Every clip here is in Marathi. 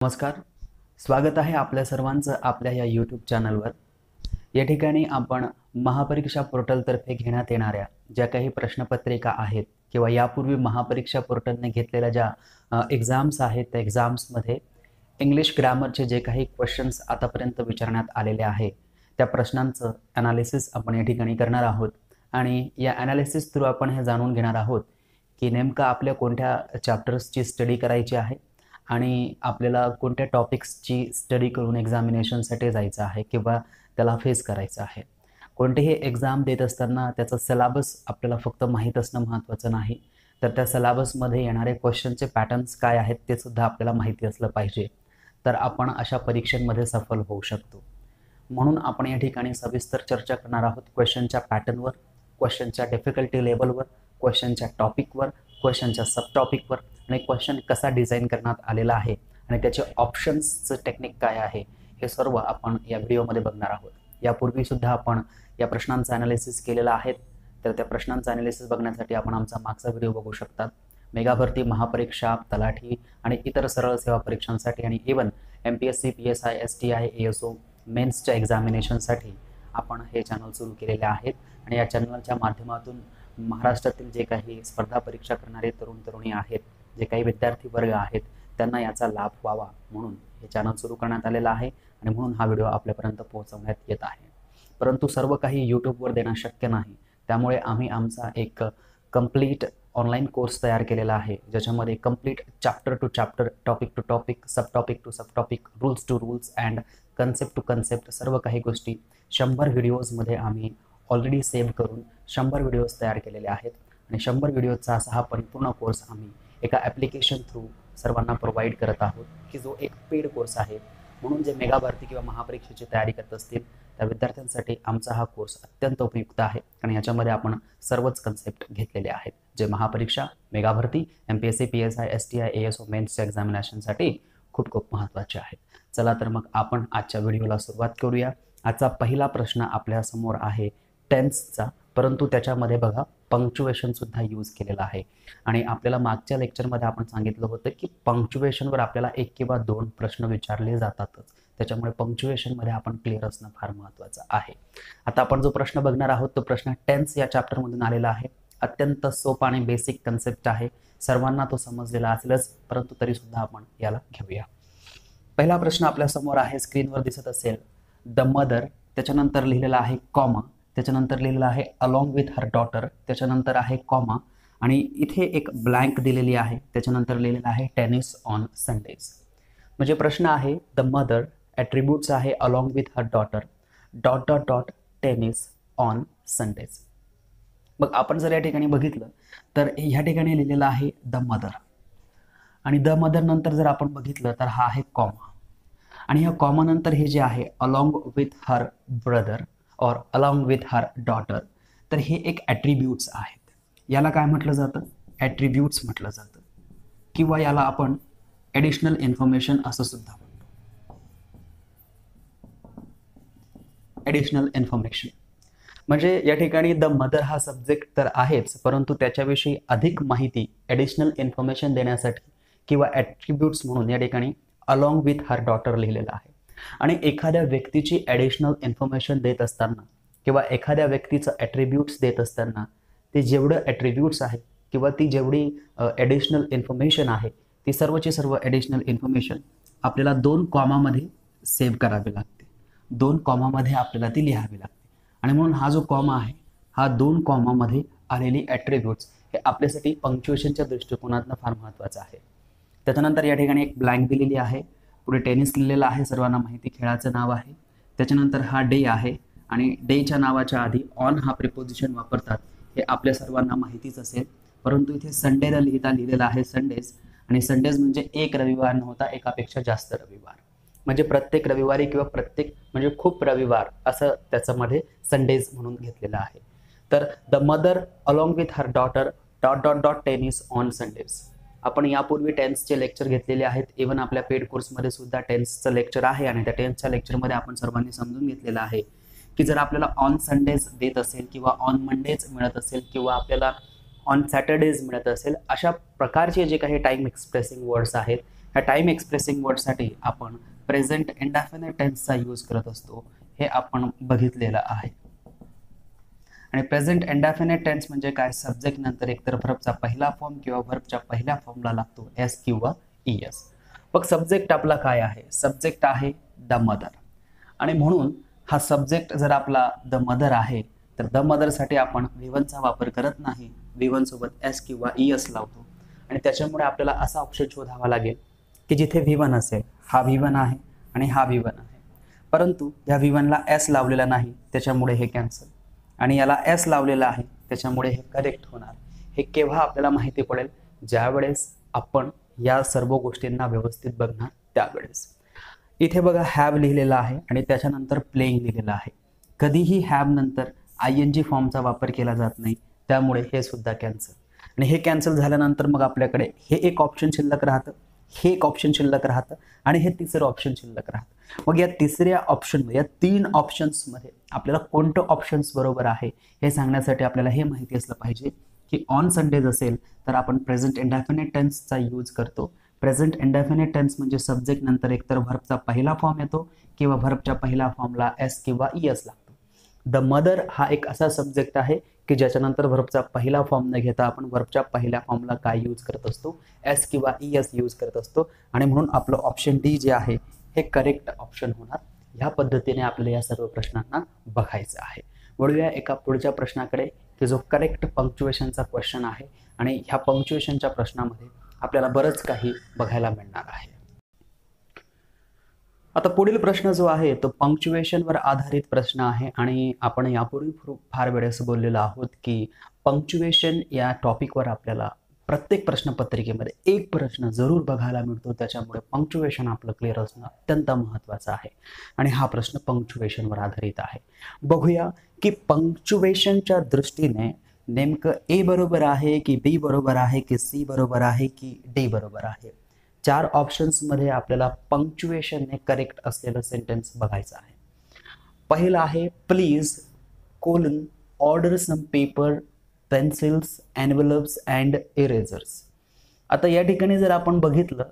नमस्कार. स्वागत आहे आपल्या सर्वांचं आपल्या या यूट्यूब चॅनलवर. या ठिकाणी आपण महापरीक्षा पोर्टलतर्फे घेण्यात येणाऱ्या ज्या काही प्रश्नपत्रिका आहेत किंवा यापूर्वी महापरीक्षा पोर्टलने घेतलेल्या ज्या एक्झाम्स आहेत त्या एक्झाम्समध्ये इंग्लिश ग्रामरचे जे काही क्वेश्चन्स आतापर्यंत विचारण्यात आलेले आहे त्या प्रश्नांचं ॲनालिसिस आपण या ठिकाणी करणार आहोत. आणि या ॲनालिसिस थ्रू आपण हे जाणून घेणार आहोत की नेमकं आपल्या कोणत्या चॅप्टर्सची स्टडी करायची आहे आणि आपल्याला कोणत्या टॉपिक्सची स्टडी करून एक्झामिनेशनसाठी जायचं आहे किंवा त्याला फेस करायचं आहे. कोणतेही एक्झाम देत असताना त्याचा सिलेबस आपल्याला फक्त माहीत असणं महत्त्वाचं नाही, तर त्या सिलेबसमध्ये येणारे क्वेश्चनचे पॅटर्न्स काय आहेत ते सुद्धा आपल्याला माहिती असलं पाहिजे, तर आपण अशा परीक्षांमध्ये सफल होऊ शकतो. म्हणून आपण या ठिकाणी सविस्तर चर्चा करणार आहोत क्वेश्चनच्या पॅटर्नवर, क्वेश्चनच्या डिफिकल्टी लेवलवर, क्वेश्चनच्या टॉपिकवर, क्वेश्चनच्या सब टॉपिकवर आणि क्वेश्चन कसा डिझाईन करण्यात आलेला आहे आणि त्याचे ऑप्शन्सचं टेक्निक काय आहे हे सर्व आपण या व्हिडिओमध्ये बघणार आहोत. यापूर्वीसुद्धा आपण या प्रश्नांचं ॲनालिसिस केलेलं आहे, तर त्या प्रश्नांचं ॲनालिसिस बघण्यासाठी आपण आमचा मागचा व्हिडिओ बघू शकतात. मेगा भरती, महापरीक्षा, तलाठी आणि इतर सरळ सेवा परीक्षांसाठी आणि even MPSC, PSI, STI, ASO मेन्सच्या एक्झामिनेशनसाठी आपण हे चॅनल सुरू केलेले आहेत. आणि या चॅनलच्या माध्यमातून महाराष्ट्रातील जे काही स्पर्धा परीक्षा करणारे तरुण तरुणी आहेत, जे काही विद्यार्थी वर्ग आहेत, त्यांना याचा लाभ व्हावा म्हणून हे चॅनल सुरू करण्यात आलेलं आहे आणि म्हणून हा व्हिडिओ आपल्यापर्यंत पोहोचवण्यात येत आहे. परंतु सर्व काही यूट्यूबवर देणं शक्य नाही, त्यामुळे आम्ही आमचा एक कंप्लीट ऑनलाईन कोर्स तयार केलेला आहे, ज्याच्यामध्ये complete chapter to chapter, topic to topic, sub topic to sub topic, rules to rules and concept to concept सर्व काही गोष्टी 100 व्हिडिओजमध्ये आम्ही ऑलरेडी सेव्ह करून 100 व्हिडिओज तयार केलेले आहेत. आणि 100 व्हिडिओचा असा हा परिपूर्ण कोर्स आम्ही एका ॲप्लिकेशन थ्रू सर्वांना प्रोव्हाइड करत आहोत, की जो एक पेड कोर्स आहे. म्हणून जे मेगा भरती किंवा महापरीक्षेची तयारी करत असतील त्या विद्यार्थ्यांसाठी आमचा हा कोर्स अत्यंत उपयुक्त आहे. आणि याच्यामध्ये आपण सर्वच कन्सेप्ट घेतलेले आहेत, जे महापरीक्षा, मेगा भरती, MPSC, PSI, STI, ASO मेन्सच्या एक्झामिनेशनसाठी खूप खूप महत्त्वाचे आहेत. चला तर मग आपण आजच्या व्हिडिओला सुरुवात करूया. आजचा पहिला प्रश्न आपल्यासमोर आहे टेन्सचा, परंतु त्याच्यामध्ये बघा पंक्च्युएशनसुद्धा यूज केलेला आहे. आणि आपल्याला मागच्या लेक्चरमध्ये आपण सांगितलं होतं की पंक्च्युएशनवर आपल्याला 1 किंवा 2 प्रश्न विचारले जातातच, त्याच्यामुळे पंक्च्युएशनमध्ये आपण क्लिअर असणं फार महत्त्वाचं आहे. आता आपण जो प्रश्न बघणार आहोत तो प्रश्न टेन्स या चॅप्टरमधून आलेला आहे. अत्यंत सोपा आणि बेसिक कन्सेप्ट आहे, सर्वांना तो समजलेला असेलच, परंतु तरीसुद्धा आपण याला घेऊया. पहिला प्रश्न आपल्यासमोर आहे, स्क्रीनवर दिसत असेल, द मदर, त्याच्यानंतर लिहिलेला आहे कॉमा, त्याच्यानंतर लिहिलेलं आहे अलॉंग विथ हर डॉटर, त्याच्यानंतर आहे कॉमा आणि इथे एक ब्लँक दिलेली आहे, त्याच्यानंतर लिहिलेलं आहे टेनिस ऑन संडेज. म्हणजे प्रश्न आहे द मदर, ॲट्रिब्यूट्स आहे along with her daughter, dot dot dot tennis on Sundays. मग आपण जर या ठिकाणी बघितलं तर ह्या ठिकाणी लिहिलेलं आहे द मदर आणि द मदर नंतर जर आपण बघितलं तर हा आहे कॉमा आणि ह्या कॉमा नंतर हे जे आहे अलॉंग विथ हर ब्रदर और अलॉंग विथ हर डॉटर, तर हे एक ॲट्रिब्यूट्स आहेत. याला काय म्हटलं जातं? ॲट्रिब्यूट्स म्हटलं जातं किंवा याला आपण ॲडिशनल इन्फॉर्मेशन असं सुद्धा म्हणतो. ॲडिशनल इन्फॉर्मेशन म्हणजे या ठिकाणी द मदर हा सब्जेक्ट तर आहेच, परंतु त्याच्याविषयी अधिक माहिती ॲडिशनल इन्फॉर्मेशन देण्यासाठी किंवा ॲट्रिब्यूट्स म्हणून या ठिकाणी अलॉंग विथ हर डॉटर लिहिलेलं आहे. आणि एखाद्या व्यक्तीची ॲडिशनल इन्फॉर्मेशन देत असताना किंवा एखाद्या व्यक्तीचं ॲट्रिब्यूट्स देत असताना ते जेवढं ॲट्रिब्यूट्स आहे किंवा ती जेवढी ॲडिशनल इन्फॉर्मेशन आहे ती सर्वची सर्व ॲडिशनल इन्फॉर्मेशन आपल्याला 2 कॉमामध्ये सेव्ह करावी लागते, 2 कॉमामध्ये आपल्याला ती लिहावी लागते. आणि म्हणून हा जो कॉमा आहे हा 2 कॉमामध्ये आलेली ॲट्रिब्यूट्स हे आपल्यासाठी पंक्च्युएशनच्या दृष्टिकोनातून फार महत्त्वाचं आहे. त्याच्यानंतर या ठिकाणी एक ब्लँक दिलेली आहे, पुढे टेनिस लिहिलेला आहे, सर्वांना माहिती खेळाचं नाव आहे. त्याच्यानंतर हा डे आहे आणि डेच्या नावाच्या आधी ऑन हा प्रिपोजिशन वापरतात, हे आपल्या सर्वांना माहितीच असेल. परंतु इथे संडेला लिहिलेलं आहे संडेज आणि संडेज म्हणजे एक रविवार न होता एकापेक्षा जास्त रविवार, म्हणजे प्रत्येक रविवारी किंवा प्रत्येक म्हणजे खूप रविवार असं त्याच्यामध्ये संडेज म्हणून घेतलेलं आहे. तर the mother along with her daughter dot dot dot tennis on Sundays. आपण यापूर्वी टेन्सचे लेक्चर घेतलेले आहेत, इव्हन आपल्या पेड कोर्समध्ये सुद्धा टेन्सचं लेक्चर आहे आणि त्या टेन्सच्या लेक्चरमध्ये आपण सर्वांनी समजून घेतलेलं आहे की जर आपल्याला ऑन संडेज देत असेल किंवा ऑन मंडेज मिळत असेल किंवा आपल्याला ऑन सॅटर्डेज मिळत असेल, अशा प्रकारचे जे काही टाईम एक्सप्रेसिंग वर्ड्स आहेत ह्या टाइम एक्सप्रेसिंग वर्डसाठी आपण प्रेझेंट इंडेफिनिट टेन्सचा यूज करत असतो, हे आपण बघितलेलं आहे. आणि प्रेझेंट इंडेफिनिट टेन्स म्हणजे काय, सब्जेक्ट नंतर एकतर व्हर्बचा पहिला फॉर्म किंवा व्हर्बच्या पहिल्या फॉर्मला लागतो एस किंवा ईएस. मग सब्जेक्ट आपला काय आहे, सब्जेक्ट आहे द मदर. आणि म्हणून हा सब्जेक्ट जर आपला द मदर आहे तर द मदरसाठी आपण V1 चा वापर करत नाही, V1 सोबत एस किंवा ईएस लावतो. आणि त्याच्यामुळे आपल्याला असा ऑप्शन शोधावा लागेल की जिथे V1 असेल, हा V1 आहे आणि हा V1 आहे, परंतु या V1 ला एस लावलेला नाही, त्याच्यामुळे हे कॅन्सल. आणि याला एस लावलेला आहे, त्याच्यामुळे हे करेक्ट होणार. हे केव्हा आपल्याला माहिती पडेल, ज्यावेळेस आपण या सर्व गोष्टींना व्यवस्थित बघणार त्यावेळेस. इथे बघा हॅव लिहिलेला आहे आणि त्याच्यानंतर प्लेइंग लिहिलेलं आहे. कधीही हॅव नंतर ING फॉर्मचा वापर केला जात नाही, त्यामुळे हे सुद्धा कॅन्सल. आणि हे कॅन्सल झाल्यानंतर मग आपल्याकडे हे एक ऑप्शन शिल्लक राहतं, हे एक ऑप्शन शिल्लक राहतं आणि हे तिसरं ऑप्शन शिल्लक राहतं. मग या तिसऱ्या ऑप्शनमध्ये, या 3 ऑप्शन्समध्ये आपल्याला कोणतं ऑप्शन्स बरोबर आहे हे सांगण्यासाठी आपल्याला हे माहिती असलं पाहिजे की ऑन संडेज असेल तर आपण प्रेझेंट इंडेफिनिट टेन्सचा यूज करतो. प्रेझेंट इंडेफिनिट टेन्स म्हणजे सब्जेक्ट नंतर एकतर व्हर्बचा पहिला फॉर्म येतो किंवा व्हर्बच्या पहिल्या फॉर्मला एस किंवा ईएस लागतो. द मदर हा एक असा सब्जेक्ट आहे की ज्याच्यानंतर व्हर्बचा पहिला फॉर्म न घेता आपण व्हर्बच्या पहिल्या फॉर्मला काय यूज करत असतो, एस किंवा ईएस यूज करत असतो. आणि म्हणून आपलं ऑप्शन डी जे आहे हे करेक्ट ऑप्शन होणार. ह्या पद्धतीने आपल्याला या सर्व प्रश्नांना बघायचं आहे. वळूया एका पुढच्या प्रश्नाकडे की जो करेक्ट पंक्च्युएशनचा क्वेश्चन आहे. आणि ह्या पंक्च्युएशनच्या प्रश्नामध्ये आपल्याला बरंच काही बघायला मिळणार आहे. आता पुढील प्रश्न जो आहे तो पंक्च्युएशनवर आधारित प्रश्न आहे. आणि आपण यापूर्वी फार वेळेस बोललेलो आहोत की पंक्च्युएशन या टॉपिकवर आपल्याला प्रत्येक प्रश्नपत्रिकेमध्ये एक प्रश्न जरूर बघायला मिळतो, त्याच्यामुळे पंक्च्युएशन आपलं क्लिअर असणं अत्यंत महत्त्वाचं आहे. आणि हा प्रश्न पंक्च्युएशनवर आधारित आहे. बघूया की पंक्च्युएशनच्या दृष्टीने नेमकं ए बरोबर आहे की बी बरोबर आहे की सी बरोबर आहे की डी बरोबर आहे. 4 ऑप्शन्समध्ये आपल्याला पंक्च्युएशनने करेक्ट असलेलं सेंटेन्स बघायचं आहे. पहिलं आहे please colon order some paper, pencils, envelopes and erasers. आता या ठिकाणी जर आपण बघितलं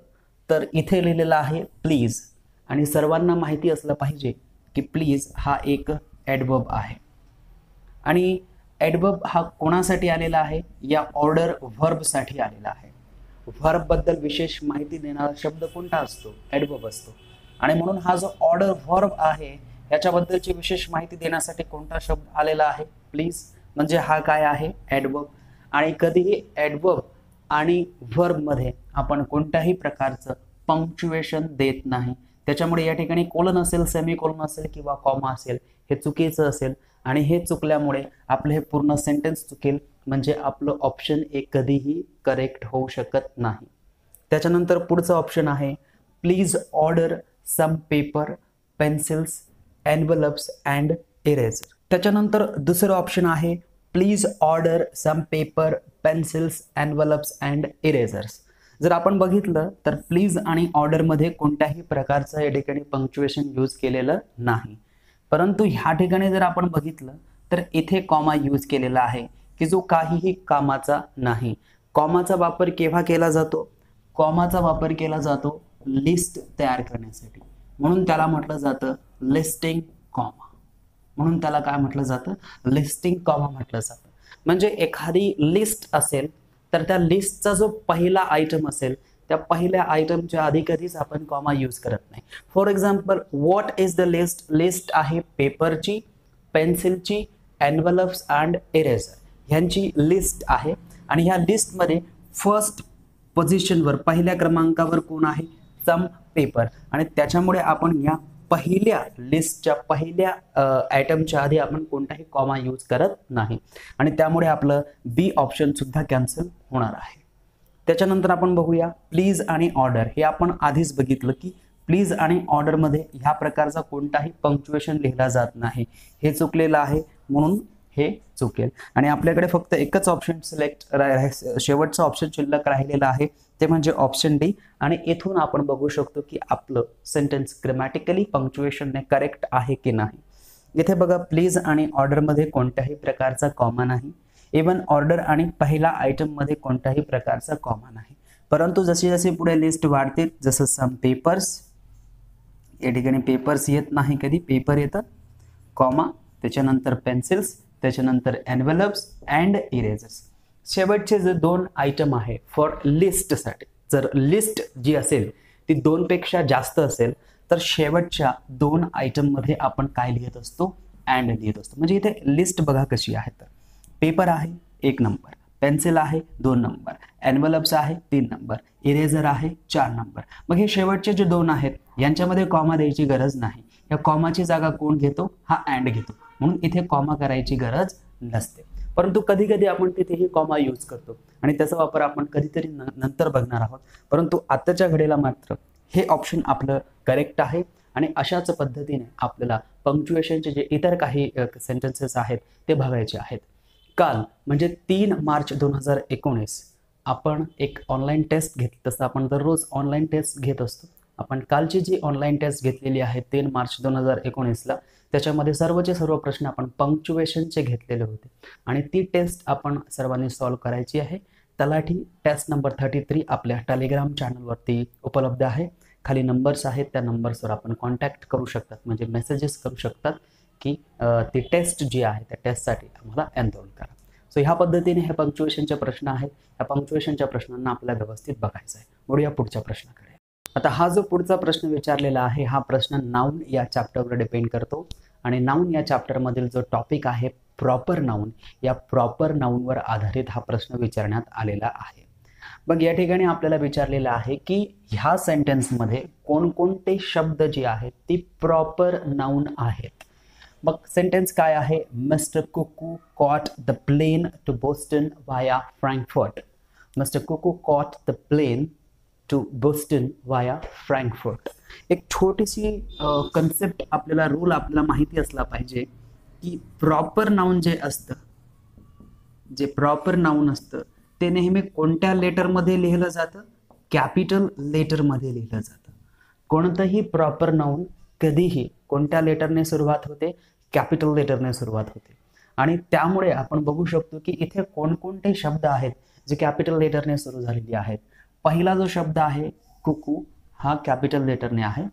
तर इथे लिहिलेलं आहे प्लीज. आणि सर्वांना माहिती असलं पाहिजे की प्लीज हा एक ॲडवर्ब आहे. आणि ॲडवर्ब हा कोणासाठी आलेला आहे, या ऑर्डर व्हर्बसाठी आलेला आहे. व्हर्बबद्दल विशेष माहिती देणारा शब्द कोणता असतो, ॲडवर्ब असतो. आणि म्हणून हा जो ऑर्डर व्हर्ब आहे याच्याबद्दलची विशेष माहिती देण्यासाठी कोणता शब्द आलेला आहे, प्लीज. म्हणजे हा काय आहे, ॲडवर्ब. आणि कधीही ॲडवर्ब आणि व्हर्बमध्ये आपण कोणत्याही प्रकारचं पंक्च्युएशन देत नाही. त्याच्यामुळे या ठिकाणी कोलन असेल, सेमीकोलन असेल किंवा कॉमा असेल हे चुकीचं असेल. आणि हे चुकल्यामुळे आपलं हे पूर्ण सेंटेन्स चुकेल, म्हणजे आपलं ऑप्शन ए कधीही करेक्ट होऊ शकत नाही. त्याच्यानंतर पुढचं ऑप्शन आहे please order some paper, pencils, envelopes and eraser. त्याच्यानंतर दुसरं ऑप्शन आहे please order some paper, pencils, envelopes and erasers. जर आपण बघितलं तर प्लीज आणि ऑर्डरमध्ये कोणत्याही प्रकारचं या ठिकाणी पंक्च्युएशन यूज केलेलं नाही. परंतु ह्या ठिकाणी जर आपण बघितलं तर इथे कॉमा यूज केलेला आहे की जो काहीही कामाचा नाही. कॉमाचा वापर केव्हा केला जातो, कॉमाचा वापर केला जातो लिस्ट तयार करण्यासाठी, म्हणून त्याला म्हटलं जातं लिस्टिंग कॉमा. म्हणून त्याला काय म्हटलं जातं, लिस्टिंग कॉमा म्हटलं जातं. म्हणजे एखादी लिस्ट असेल तर त्या लिस्टचा जो पहिला आयटम असेल त्या पहिल्या आयटमच्या आधी कधीच आपण कॉमा यूज करत नाही. For example what is the list, list आहे पेपरची, पेन्सिलची, एनव्हलप्स अँड इरेझर ह्यांची लिस्ट आहे. आणि ह्या लिस्टमध्ये फर्स्ट पोझिशनवर पहिल्या क्रमांकावर कोण आहे, सम पेपर. आणि त्याच्यामुळे आपण या पहिल्या लिस्टच्या पहिल्या आयटमच्या आधी आपण कोणताही कॉमा यूज करत नाही. आणि त्यामुळे आपलं बी ऑप्शन सुद्धा कॅन्सल होणार आहे. त्याच्यानंतर आपण बघूया प्लीज आणि ऑर्डर. हे आपण आधीच बघितलं की प्लीज आणि ऑर्डरमध्ये ह्या प्रकारचा कोणताही पंक्च्युएशन लिहिला जात नाही. हे चुकलेलं आहे, म्हणून हे चुकेल. आणि आपल्याकडे फक्त एकच ऑप्शन शेवटचं ऑप्शन शिल्लक राहिलेलं आहे, ते म्हणजे ऑप्शन डी. आणि इथून आपण बघू शकतो की आपलं सेंटेन्स ग्रामॅटिकली पंक्च्युएशनने करेक्ट आहे की नाही. इथे बघा प्लीज आणि ऑर्डरमध्ये कोणत्याही प्रकारचा कॉमा नाही. इवन ऑर्डर आणि पहिला आयटममध्ये कोणत्याही प्रकारचा कॉमा नाही. परंतु जशी जशी पुढे लिस्ट वाढते, जसं सम पेपर्स, या ठिकाणी पेपर्स येत नाही, कधी पेपर येतात, कॉमा, त्याच्यानंतर पेन्सिल्स, त्याच्यानंतर एनवेलप्स अँड इरेजर्स. शेवटचे जे 2 आयटम आहे फॉर लिस्टसाठी, जर लिस्ट जी असेल ती 2 पेक्षा जास्त असेल तर शेवटच्या 2 आयटममध्ये आपण काय लिहित असतो, अँड लिहित असतो. म्हणजे इथे लिस्ट बघा कशी आहे, तर पेपर आहे 1 नंबर, पेन्सिल आहे 2 नंबर, एनवेलप्स आहे 3 नंबर, इरेजर आहे 4 नंबर. मग हे शेवटचे जे 2 आहेत यांच्यामध्ये कॉमा द्यायची गरज नाही. या कॉमाची जागा कोण घेतो, हा अँड घेतो, म्हणून इथे कॉमा करायची गरज नसते. परंतु कधी कधी आपण तिथेही कॉमा यूज करतो आणि त्याचा वापर आपण कधीतरी नंतर बघणार आहोत. परंतु आताच्या घडीला मात्र हे ऑप्शन आपलं करेक्ट आहे. आणि अशाच पद्धतीने आपल्याला पंक्च्युएशनचे जे इतर काही सेंटेन्सेस आहेत ते बघायचे आहेत. काल म्हणजे 3 मार्च 2019 आपण एक ऑनलाईन टेस्ट घेतली, तसं आपण दररोज ऑनलाईन टेस्ट घेत असतो. आपण कालची जी ऑनलाईन टेस्ट घेतलेली आहे 3 मार्च 2019ला, त्याच्यामध्ये सर्वचे सर्व प्रश्न आपण पंक्च्युएशनचे घेतलेले होते आणि ती टेस्ट आपण सर्वांनी सॉल्व्ह करायची आहे. तलाठी टेस्ट नंबर 33 आपल्या टेलिग्राम चॅनलवरती उपलब्ध आहे. खाली नंबर्स आहेत, त्या नंबर्सवर आपण कॉन्टॅक्ट करू शकतात, म्हणजे मेसेजेस करू शकतात की ती टेस्ट जी आहे त्या टेस्टसाठी आम्हाला एनरोल करा. सो ह्या पद्धतीने हे पंक्च्युएशनचे प्रश्न आहेत. या पंक्च्युएशनच्या प्रश्नांना आपल्याला व्यवस्थित बघायचं आहे. वळूया पुढच्या प्रश्नाकडे. आता हा जो पुढचा प्रश्न विचारलेला आहे हा प्रश्न नाऊन या चॅप्टरवर डिपेंड करतो आणि नाऊन या चॅप्टरमधील जो टॉपिक आहे प्रॉपर नाऊन, या प्रॉपर नाऊनवर आधारित हा प्रश्न विचारण्यात आलेला आहे. मग या ठिकाणी आपल्याला विचारलेलं आहे की ह्या सेंटेन्समध्ये कोणकोणते शब्द जे आहेत ती प्रॉपर नाऊन आहेत. मग सेंटेन्स काय आहे, mister Kuku caught the plane to Boston via Frankfurt. Mister Kuku caught the plane to Boston via Frankfurt. एक छोटीशी कन्सेप्ट आपल्याला, रूल आपल्याला माहिती असला पाहिजे की प्रॉपर नाऊन जे असतं, जे प्रॉपर नाऊन असतं ते नेहमी कोणत्या लेटरमध्ये लिहिलं जातं, कॅपिटल लेटरमध्ये लिहिलं जातं. कोणतंही प्रॉपर नाऊन कधीही कोणत्या लेटरने सुरुवात होते, कॅपिटल लेटरने सुरुवात होते. आणि त्यामुळे आपण बघू शकतो की इथे कोणकोणते शब्द आहेत जे कॅपिटल लेटरने सुरू झालेले आहेत. पहिला जो शब्द आहे कुकू हा कॅपिटल लेटरने आहे.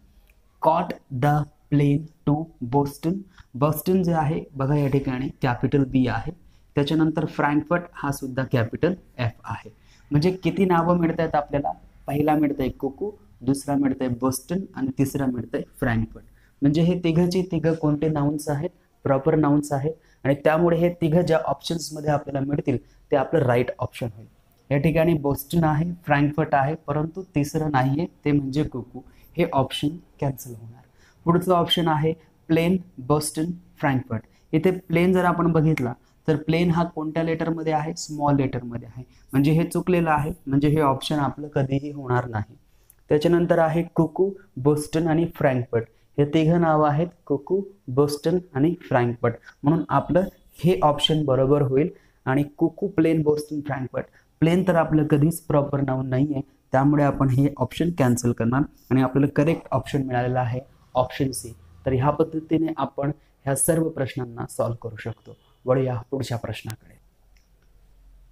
Caught the plane to Boston, Boston जे आहे बघा या ठिकाणी कॅपिटल बी आहे. त्याच्यानंतर फ्रँकफर्ट हा सुद्धा कॅपिटल एफ आहे. म्हणजे किती नावं मिळत आहेत आपल्याला, पहिला मिळतंय कुकू, दुसरा मिळतंय बोस्टन आणि तिसरा मिळतंय फ्रँकफर्ट. म्हणजे हे तिघं कोणते नाउन्स आहेत, प्रॉपर नाउन्स आहेत आणि त्यामुळे हे तिघं ज्या ऑप्शन्समध्ये आपल्याला मिळतील ते आपलं राईट ऑप्शन होईल. या ठिकाणी बोस्टन आहे, फ्रँकफर्ट आहे, परंतु तिसरं नाही आहे ते म्हणजे कुकू. हे ऑप्शन कॅन्सल होणार. पुढचं ऑप्शन आहे प्लेन, बोस्टन, फ्रँकफर्ट. इथे प्लेन जर आपण बघितला तर प्लेन हा कोणत्या लेटरमध्ये आहे, स्मॉल लेटरमध्ये आहे. म्हणजे हे चुकलेलं आहे, म्हणजे हे ऑप्शन आपलं कधीही होणार नाही. त्याच्यानंतर आहे कुकू, बोस्टन आणि फ्रँकफर्ट. हे तिघं नावं आहेत, कुकू, बोस्टन आणि फ्रँकफर्ट. म्हणून आपलं हे ऑप्शन बरोबर होईल. आणि कुकू, प्लेन, बोस्टन, फ्रँकफर्ट. प्लेन तर आपलं कधीच प्रॉपर नाऊन नाही आहे, त्यामुळे आपण हे ऑप्शन कॅन्सल करणार आणि आपल्याला करेक्ट ऑप्शन मिळालेला आहे ऑप्शन सी. तर ह्या पद्धतीने आपण ह्या सर्व प्रश्नांना सॉल्व्ह करू शकतो. वळूया पुढच्या प्रश्नाकडे.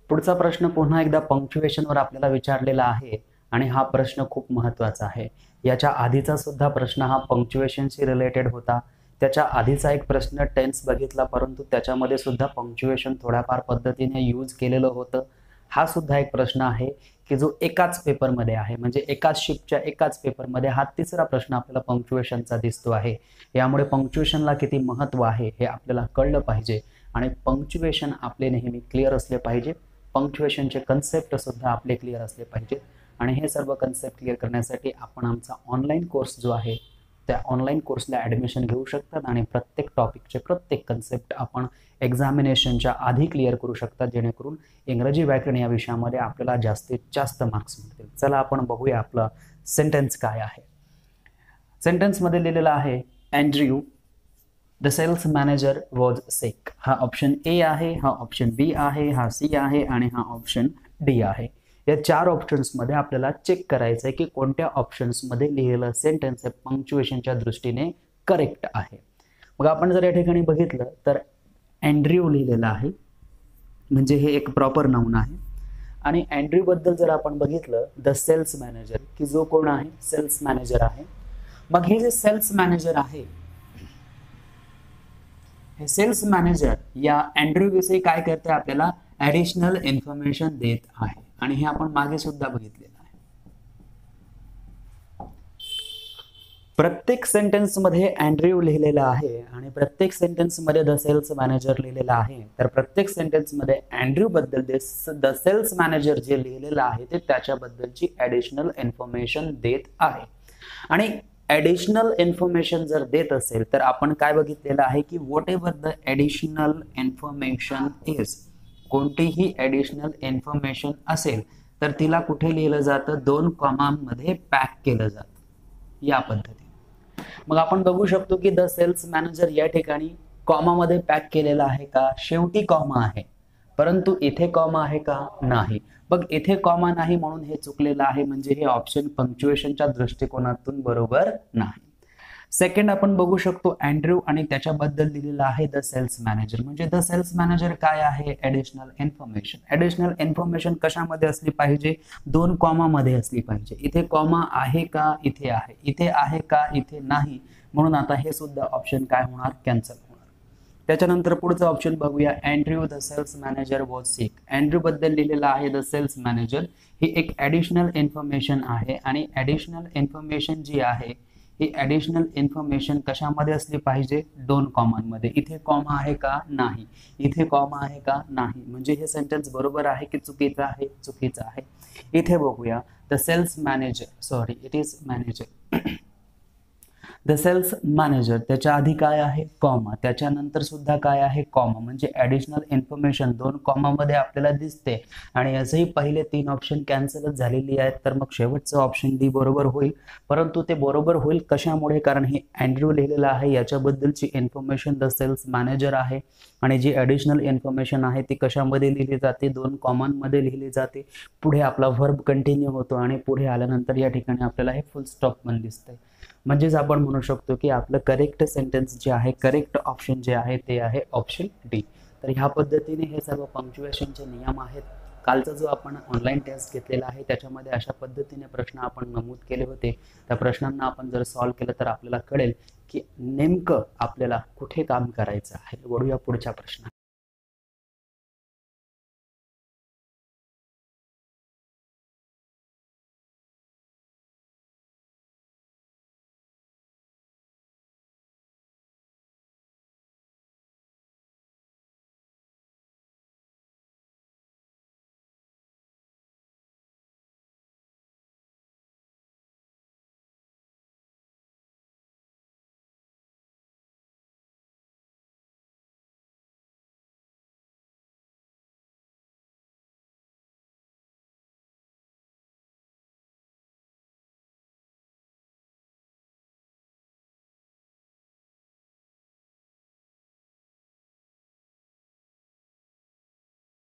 पुढचा प्रश्न पुन्हा एकदा पंक्च्युएशनवर आपल्याला विचारलेला आहे आणि हा प्रश्न खूप महत्त्वाचा आहे. याच्या आधीचा सुद्धा प्रश्न हा पंक्च्युएशनशी रिलेटेड होता. त्याच्या आधीचा एक प्रश्न टेन्स बघितला, परंतु त्याच्यामध्ये सुद्धा पंक्च्युएशन थोड्याफार पद्धतीने यूज केलेलं होतं. हा सुद्धा एक प्रश्न आहे की जो एकाच पेपरमध्ये आहे, म्हणजे एकाच शिफ्टच्या एकाच पेपरमध्ये हा तिसरा प्रश्न आपल्याला पंक्च्युएशनचा दिसतो आहे. यामुळे पंक्च्युएशनला किती महत्त्व आहे हे आपल्याला कळलं पाहिजे आणि पंक्च्युएशन आपले नेहमी क्लिअर असले पाहिजे. पंक्च्युएशनचे कन्सेप्ट सुद्धा आपले क्लिअर असले पाहिजेत आणि हे सर्व कन्सेप्ट क्लिअर करण्यासाठी आपण आमचा ऑनलाईन कोर्स जो आहे त्या ऑनलाईन कोर्सला ॲडमिशन घेऊ शकतात आणि प्रत्येक टॉपिकचे प्रत्येक कन्सेप्ट आपण एक्झामिनेशनच्या आधी क्लिअर करू शकतात, जेणेकरून इंग्रजी व्याकरण या विषयामध्ये आपल्याला जास्तीत जास्त मार्क्स मिळतील. चला आपण बघूया आपला सेंटेन्स काय आहे. सेंटेन्समध्ये लिहिलेलं आहे Andrew the sales manager was sick. हा ऑप्शन ए आहे, हा ऑप्शन बी आहे, हा सी आहे आणि हा ऑप्शन डी आहे. या 4 ऑप्शन्समध्ये आपल्याला चेक करायचं आहे की कोणत्या ऑप्शन्समध्ये लिहिलेलं सेंटेन्स हे पंक्च्युएशनच्या दृष्टीने करेक्ट आहे. मग आपण जर या ठिकाणी बघितलं तर अँड्र्यू लिहिलेलं आहे, म्हणजे हे एक प्रॉपर नाऊन आहे. आणि अँड्र्यू बद्दल जर आपण बघितलं, द सेल्स मॅनेजर, की जो कोण आहे, सेल्स मॅनेजर आहे. मग हे जे सेल्स मॅनेजर आहे, हे सेल्स मॅनेजर या अँड्र्यू विषयी काय करते, आपल्याला ऍडिशनल इन्फॉर्मेशन देत आहे. आणि हे आपण मागे सुद्धा बघितलेलं आहे. प्रत्येक सेंटेन्स मध्ये अँड्र्यू लिहिलेला आहे आणि प्रत्येक सेंटेन्स मध्ये द सेल्स मॅनेजर लिहिलेला आहे. तर प्रत्येक सेंटेन्स मध्ये अँड्र्यू बद्दल द सेल्स मॅनेजर जे लिहिलेलं आहे ते त्याच्याबद्दलची ऍडिशनल इन्फॉर्मेशन देत आहे. आणि ऍडिशनल इन्फॉर्मेशन जर देत असेल तर आपण काय बघितलेलं आहे की what ever the additional information is, कोणतीही ऍडिशनल इन्फॉर्मेशन असेल तर तिला कुठे लिहिलं जातं, 2 कॉमामध्ये पॅक केलं जातं या पद्धतीने. मग आपण बघू शकतो की द सेल्स मॅनेजर या ठिकाणी कॉमामध्ये पॅक केलेला आहे का, शेवटी कॉमा आहे, परंतु इथे कॉमा आहे का, नाही. मग इथे कॉमा नाही म्हणून हे चुकलेलं आहे, म्हणजे हे ऑप्शन पंक्च्युएशनच्या दृष्टिकोनातून बरोबर नाही. सेकंड आपण बघू शकतो अँड्र्यू आणि त्याच्याबद्दल दिलेलं आहे द सेल्स मॅनेजर. म्हणजे द सेल्स मॅनेजर काय आहे, ऍडिशनल इन्फॉर्मेशन. ऍडिशनल इन्फॉर्मेशन कशामध्ये असली पाहिजे, 2 कॉमामध्ये असली पाहिजे. इथे कॉमा आहे का, इथे आहे, इथे आहे का, इथे नाही, म्हणून आता हे सुद्धा ऑप्शन काय होणार, कॅन्सल होणार. त्याच्यानंतर पुढचं ऑप्शन बघूया, Andrew the sales manager was sick. Andrew बद्दल लिहिलेलं आहे द सेल्स मॅनेजर, ही एक ऍडिशनल इन्फॉर्मेशन आहे. आणि ऍडिशनल इन्फॉर्मेशन जी आहे ही ऍडिशनल इन्फॉर्मेशन कशामध्ये असली पाहिजे, 2 कॉमांमध्ये. इथे कॉमा आहे का, नाही, इथे कॉमा आहे का, नाही. म्हणजे हे सेंटेन्स बरोबर आहे की चुकीचं आहे, चुकीचं आहे. इथे बघूया, the sales manager, sorry it is manager, the sales manager, त्याच्या आधी काय आहे, कॉमा, त्याच्यानंतर सुद्धा काय आहे, कॉमा. म्हणजे ऍडिशनल इन्फॉर्मेशन 2 कॉमामध्ये आपल्याला दिसते. आणि असंही पहिले 3 ऑप्शन कॅन्सलच झालेली आहेत, तर मग शेवटचं ऑप्शन डी बरोबर होईल. परंतु ते बरोबर होईल कशामुळे, कारण हे अँड्र्यू लिहिलेलं आहे, याच्याबद्दलची इन्फॉर्मेशन द सेल्स मॅनेजर आहे. आणि जी ऍडिशनल इन्फॉर्मेशन आहे ती कशामध्ये लिहिली जाते, 2 कॉमांमध्ये लिहिली जाते. पुढे आपला व्हर्ब कंटिन्यू होतो आणि पुढे आल्यानंतर या ठिकाणी आपल्याला हे फुल स्टॉप पण दिसतंय. म्हणजेच आपण म्हणू शकतो की आपलं करेक्ट सेंटेन्स जे आहे, करेक्ट ऑप्शन जे आहे ते आहे ऑप्शन डी. तर ह्या पद्धतीने हे सर्व पंक्च्युएशनचे नियम आहेत. कालचा जो आपण ऑनलाईन टेस्ट घेतलेला आहे त्याच्यामध्ये अशा पद्धतीने प्रश्न आपण नमूद केले होते. त्या प्रश्नांना आपण जर सॉल्व्ह केलं तर आपल्याला कळेल की नेमकं आपल्याला कुठे काम करायचं आहे. वळूया पुढच्या प्रश्नात.